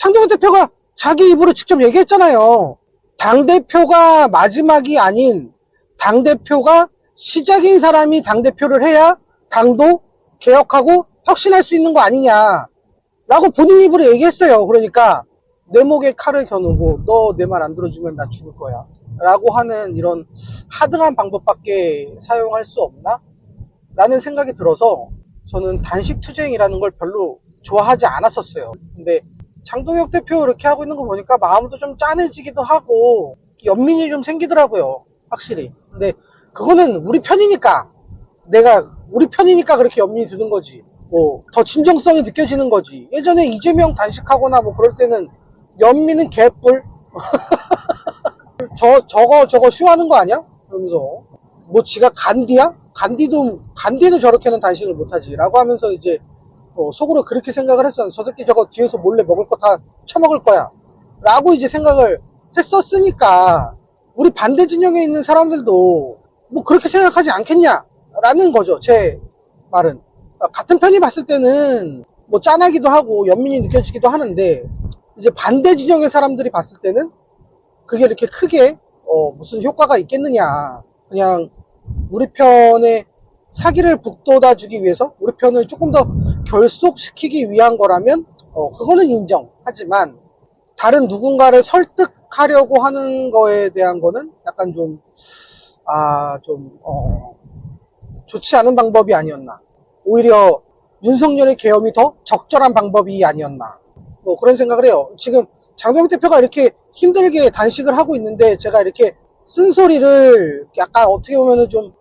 장동혁 대표가 자기 입으로 직접 얘기했잖아요. 당대표가 마지막이 아닌 당대표가 시작인 사람이 당대표를 해야 당도 개혁하고 혁신할 수 있는 거 아니냐 라고 본인 입으로 얘기했어요. 그러니까 내 목에 칼을 겨누고 너 내 말 안 들어주면 나 죽을 거야 라고 하는 이런 하등한 방법밖에 사용할 수 없나? 라는 생각이 들어서 저는 단식 투쟁이라는 걸 별로 좋아하지 않았었어요. 근데 장동혁 대표 이렇게 하고 있는 거 보니까 마음도 좀 짠해지기도 하고 연민이 좀 생기더라고요. 확실히. 근데 그거는 우리 편이니까, 내가 우리 편이니까 그렇게 연민이 드는 거지. 뭐 더 진정성이 느껴지는 거지. 예전에 이재명 단식하거나 뭐 그럴 때는 연민은 개뿔. 저거 쇼하는 거 아니야? 그러면서 뭐 지가 간디야? 간디도 저렇게는 단식을 못하지 라고 하면서 이제 속으로 그렇게 생각을 했어. 저 새끼 저거 뒤에서 몰래 먹을 거 다 처먹을 거야 라고 이제 생각을 했었으니까 우리 반대 진영에 있는 사람들도 뭐 그렇게 생각하지 않겠냐 라는 거죠. 제 말은 같은 편이 봤을 때는 뭐 짠하기도 하고 연민이 느껴지기도 하는데, 이제 반대 진영의 사람들이 봤을 때는 그게 이렇게 크게 무슨 효과가 있겠느냐, 그냥 우리 편의 사기를 북돋아주기 위해서 우리 편을 조금 더 결속시키기 위한 거라면 그거는 인정하지만, 다른 누군가를 설득하려고 하는 거에 대한 거는 약간 좀 좋지 않은 방법이 아니었나, 오히려 윤석열의 계엄이 더 적절한 방법이 아니었나, 뭐 그런 생각을 해요. 지금 장동혁 대표가 이렇게 힘들게 단식을 하고 있는데 제가 이렇게 쓴소리를 약간 어떻게 보면은 좀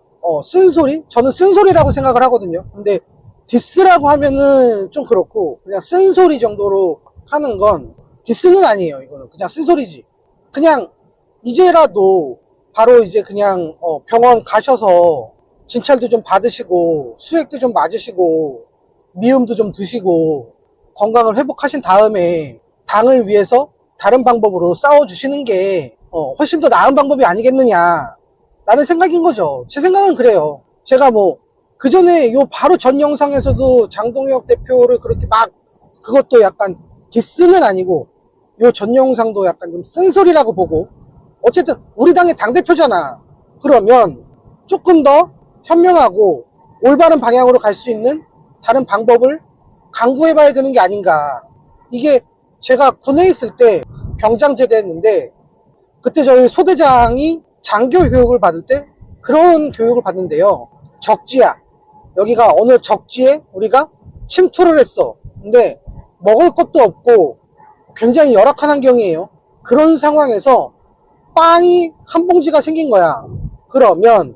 쓴소리? 저는 쓴소리라고 생각을 하거든요. 근데 디스라고 하면은 좀 그렇고 그냥 쓴소리 정도로 하는 건 디스는 아니에요. 이거는 그냥 쓴소리지. 그냥 이제라도 바로 이제 그냥 병원 가셔서 진찰도 좀 받으시고 수액도 좀 맞으시고 미음도 좀 드시고 건강을 회복하신 다음에 당을 위해서 다른 방법으로 싸워주시는 게 훨씬 더 나은 방법이 아니겠느냐 라는 생각인 거죠. 제 생각은 그래요. 제가 뭐 그전에 요 바로 전 영상에서도 장동혁 대표를 그렇게 막, 그것도 약간 디스는 아니고 요 전 영상도 약간 좀 쓴소리라고 보고, 어쨌든 우리 당의 당대표잖아. 그러면 조금 더 현명하고 올바른 방향으로 갈 수 있는 다른 방법을 강구해봐야 되는 게 아닌가. 이게 제가 군에 있을 때 병장 제대했는데 그때 저희 소대장이 장교 교육을 받을 때 그런 교육을 받는데요. 적지야. 여기가 어느 적지에 우리가 침투를 했어. 근데 먹을 것도 없고 굉장히 열악한 환경이에요. 그런 상황에서 빵이 한 봉지가 생긴 거야. 그러면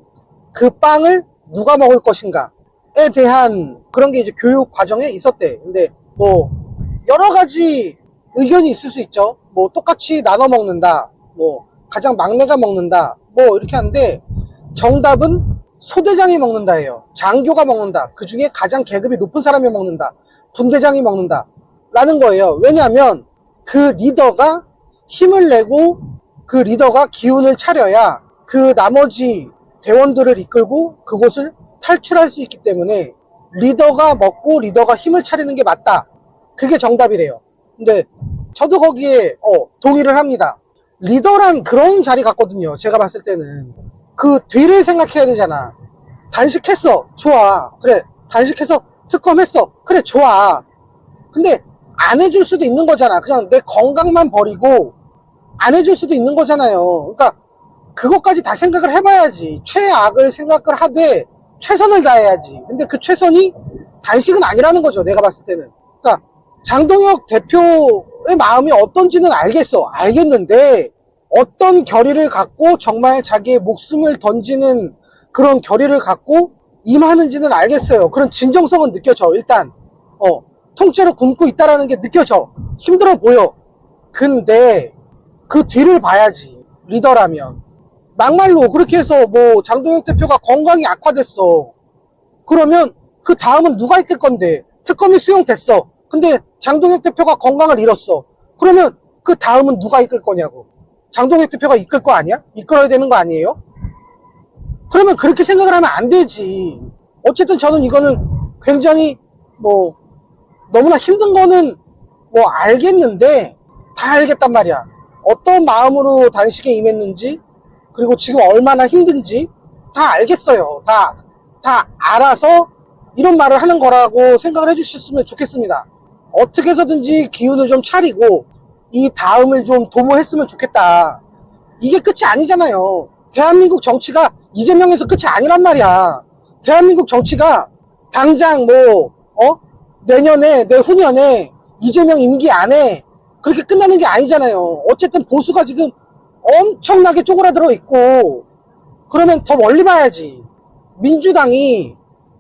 그 빵을 누가 먹을 것인가에 대한 그런 게 이제 교육 과정에 있었대. 근데 뭐 여러 가지 의견이 있을 수 있죠. 뭐 똑같이 나눠 먹는다, 뭐 가장 막내가 먹는다, 뭐 이렇게 하는데 정답은 소대장이 먹는다예요. 장교가 먹는다. 그 중에 가장 계급이 높은 사람이 먹는다. 분대장이 먹는다 라는 거예요. 왜냐하면 그 리더가 힘을 내고 그 리더가 기운을 차려야 그 나머지 대원들을 이끌고 그곳을 탈출할 수 있기 때문에 리더가 먹고 리더가 힘을 차리는 게 맞다. 그게 정답이래요. 근데 저도 거기에 동의를 합니다. 리더란 그런 자리 같거든요. 제가 봤을 때는 그 뒤를 생각해야 되잖아. 단식했어, 좋아. 그래, 단식해서 특검했어, 그래, 좋아. 근데 안 해줄 수도 있는 거잖아. 그냥 내 건강만 버리고 안 해줄 수도 있는 거잖아요. 그러니까 그것까지 다 생각을 해봐야지. 최악을 생각을 하되 최선을 다해야지. 근데 그 최선이 단식은 아니라는 거죠. 내가 봤을 때는. 그러니까 장동혁 대표의 마음이 어떤지는 알겠는데 어떤 결의를 갖고 정말 자기의 목숨을 던지는 그런 결의를 갖고 임하는지는 알겠어요. 그런 진정성은 느껴져. 일단 통째로 굶고 있다라는 게 느껴져. 힘들어 보여. 근데 그 뒤를 봐야지. 리더라면 막말로 그렇게 해서 뭐 장동혁 대표가 건강이 악화됐어. 그러면 그 다음은 누가 이끌 건데? 특검이 수용됐어. 근데 장동혁 대표가 건강을 잃었어. 그러면 그 다음은 누가 이끌 거냐고. 장동혁 대표가 이끌 거 아니야? 이끌어야 되는 거 아니에요? 그러면 그렇게 생각을 하면 안 되지. 어쨌든 저는 이거는 굉장히 뭐 너무나 힘든 거는 뭐 알겠는데 다 알겠단 말이야. 어떤 마음으로 단식에 임했는지, 그리고 지금 얼마나 힘든지 다 알겠어요. 다 알아서 이런 말을 하는 거라고 생각을 해주셨으면 좋겠습니다. 어떻게 해서든지 기운을 좀 차리고 이 다음을 좀 도모했으면 좋겠다. 이게 끝이 아니잖아요. 대한민국 정치가 이재명에서 끝이 아니란 말이야. 대한민국 정치가 당장 내년에, 내후년에 이재명 임기 안에 그렇게 끝나는 게 아니잖아요. 어쨌든 보수가 지금 엄청나게 쪼그라들어 있고, 그러면 더 멀리 봐야지. 민주당이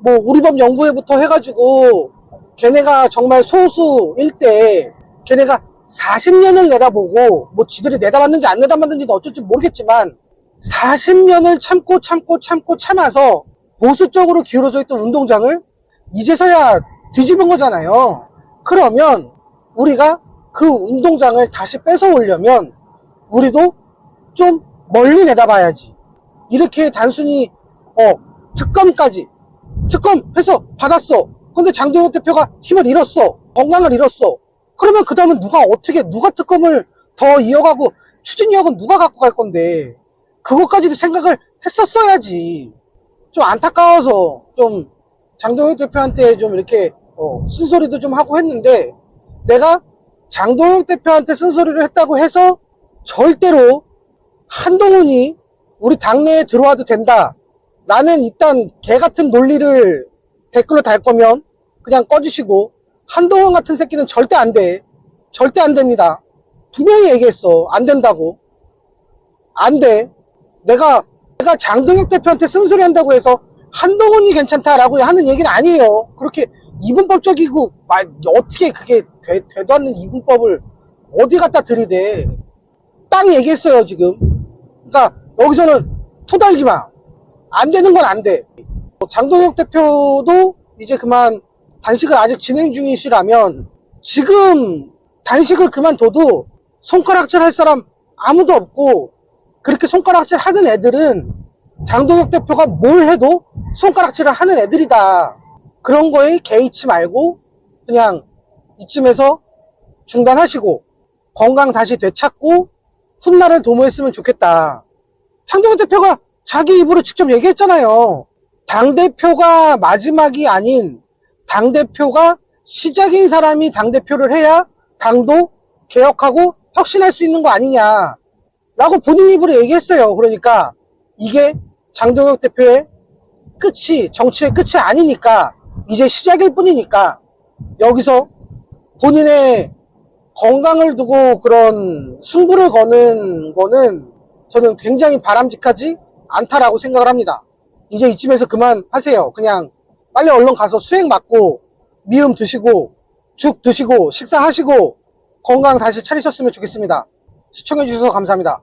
우리법 연구회부터 해가지고 걔네가 정말 소수일 때 걔네가 40년을 내다보고 지들이 내다봤는지 안 내다봤는지는 어쩔지 모르겠지만 40년을 참아서 보수 쪽으로 기울어져 있던 운동장을 이제서야 뒤집은 거잖아요. 그러면 우리가 그 운동장을 다시 뺏어 오려면 우리도 좀 멀리 내다봐야지. 이렇게 단순히 특검해서 받았어. 근데 장동혁 대표가 힘을 잃었어. 건강을 잃었어. 그러면 그 다음은 누가 특검을 더 이어가고 추진력은 누가 갖고 갈 건데, 그것까지도 생각을 했었어야지. 좀 안타까워서 좀 장동혁 대표한테 좀 이렇게 쓴소리도 좀 하고 했는데, 내가 장동혁 대표한테 쓴소리를 했다고 해서 절대로 한동훈이 우리 당내에 들어와도 된다, 나는 일단 개같은 논리를 댓글로 달 거면 그냥 꺼주시고, 한동훈 같은 새끼는 절대 안 돼. 절대 안 됩니다. 분명히 얘기했어. 안 된다고. 안 돼. 내가 장동혁 대표한테 쓴소리 한다고 해서 한동훈이 괜찮다라고 하는 얘기는 아니에요. 그렇게 이분법적이고 어떻게 그게 되도 않는 이분법을 어디 갖다 들이대. 딱 얘기했어요 지금. 그러니까 여기서는 토달지 마. 안 되는 건 안 돼. 장동혁 대표도 이제 그만 단식을 아직 진행 중이시라면, 지금 단식을 그만둬도 손가락질 할 사람 아무도 없고, 그렇게 손가락질 하는 애들은 장동혁 대표가 뭘 해도 손가락질을 하는 애들이다. 그런 거에 개의치 말고 그냥 이쯤에서 중단하시고 건강 다시 되찾고 훗날을 도모했으면 좋겠다. 장동혁 대표가 자기 입으로 직접 얘기했잖아요. 당대표가 마지막이 아닌 당대표가 시작인 사람이 당대표를 해야 당도 개혁하고 혁신할 수 있는 거 아니냐 라고 본인 입으로 얘기했어요. 그러니까 이게 장동혁 대표의 끝이, 정치의 끝이 아니니까, 이제 시작일 뿐이니까 여기서 본인의 건강을 두고 그런 승부를 거는 거는 저는 굉장히 바람직하지 않다라고 생각을 합니다. 이제 이쯤에서 그만하세요. 그냥 빨리 얼른 가서 수액 맞고 미음 드시고 죽 드시고 식사하시고 건강 다시 차리셨으면 좋겠습니다. 시청해주셔서 감사합니다.